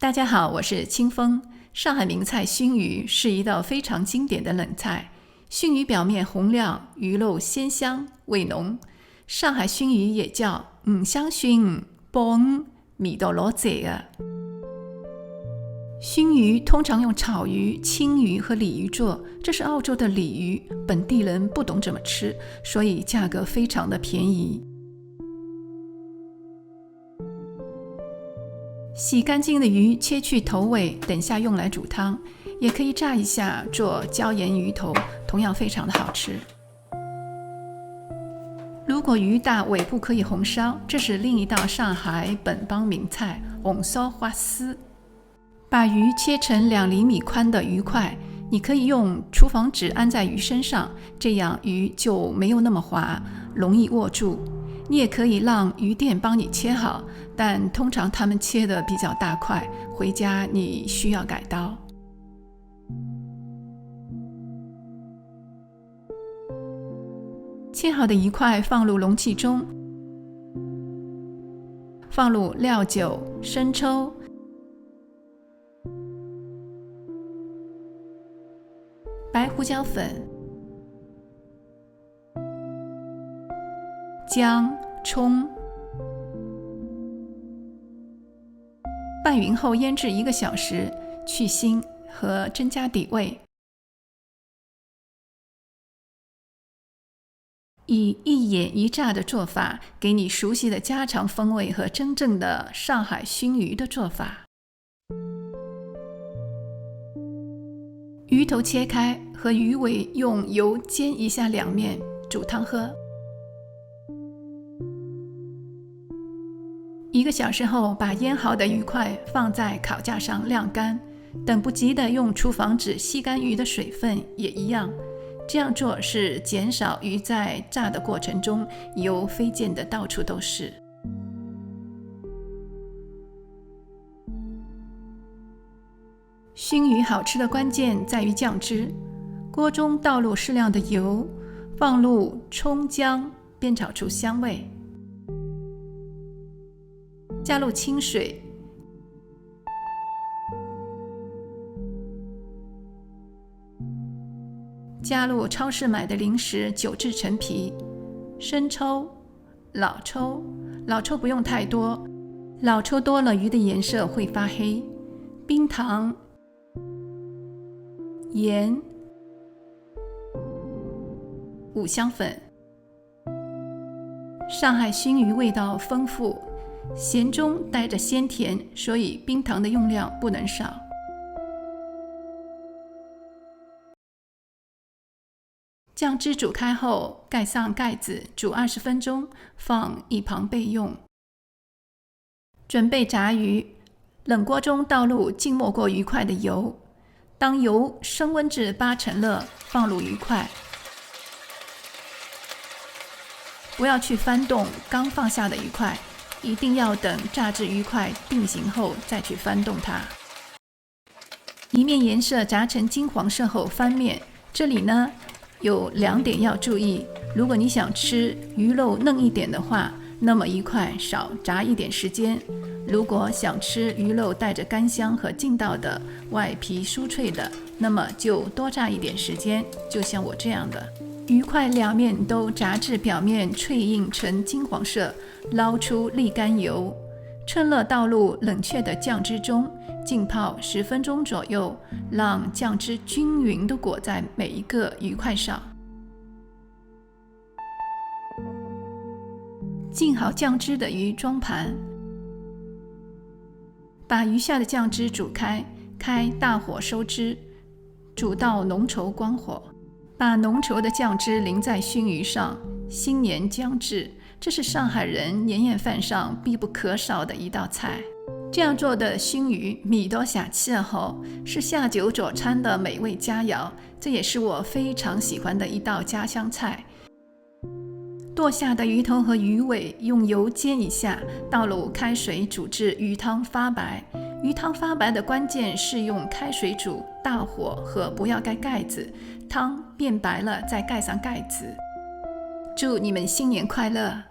大家好，我是清风。上海名菜熏鱼是一道非常经典的冷菜。熏鱼表面红亮，鱼肉鲜香味浓。上海熏鱼也叫五香熏鱼、鲍鱼，味道老赞的。熏鱼通常用草鱼、青鱼和鲤鱼做，这是澳洲的鲤鱼，本地人不懂怎么吃，所以价格非常的便宜。洗干净的鱼切去头尾，等下用来煮汤，也可以炸一下做椒盐鱼头，同样非常的好吃。如果鱼大尾部可以红烧，这是另一道上海本帮名菜红烧花丝。把鱼切成2厘米宽的鱼块，你可以用厨房纸安在鱼身上，这样鱼就没有那么滑，容易握住。你也可以让鱼店帮你切好，但通常他们切的比较大块，回家你需要改刀。切好的鱼块放入容器中，放入料酒、生抽、白胡椒粉、姜、葱，拌匀后腌制1个小时，去腥和增加底味。以一腌一炸的做法，给你熟悉的家常风味和真正的上海熏鱼的做法。鱼头切开，和鱼尾用油煎一下两面，煮汤喝。1个小时后，把腌好的鱼块放在烤架上晾干，等不及的用厨房纸吸干鱼的水分也一样。这样做是减少鱼在炸的过程中油飞溅的到处都是。熏鱼好吃的关键在于酱汁，锅中倒入适量的油，放入葱姜，煸炒出香味，加入清水，加入超市买的零食9制陈皮、生抽、老抽，老抽不用太多，老抽多了鱼的颜色会发黑，冰糖、盐、五香粉。上海熏鱼味道丰富，咸中带着鲜甜，所以冰糖的用量不能少。酱汁煮开后，盖上盖子煮20分钟，放一旁备用。准备炸鱼，冷锅中倒入浸没过鱼块的油，当油升温至80%热，放入鱼块，不要去翻动刚放下的鱼块，一定要等炸至鱼块定型后再去翻动它。一面颜色炸成金黄色后翻面，这里呢有2点要注意，如果你想吃鱼肉嫩一点的话，那么一块少炸一点时间；如果想吃鱼肉带着干香和劲道的外皮酥脆的，那么就多炸一点时间，就像我这样的。鱼块2面都炸至表面脆硬呈金黄色，捞出沥干油，趁热倒入冷却的酱汁中，浸泡10分钟左右，让酱汁均匀地裹在每一个鱼块上。浸好酱汁的鱼装盘，把鱼下的酱汁煮开，开大火收汁，煮到浓稠光火，把浓稠的酱汁淋在熏鱼上，新年将至，这是上海人年夜饭上必不可少的一道菜。这样做的熏鱼味道下去后，是下酒佐餐的美味佳肴，这也是我非常喜欢的一道家乡菜。剁下的鱼头和鱼尾用油煎一下，倒入开水煮至鱼汤发白。鱼汤发白的关键是用开水煮，大火和不要盖盖子，汤变白了再盖上盖子。祝你们新年快乐！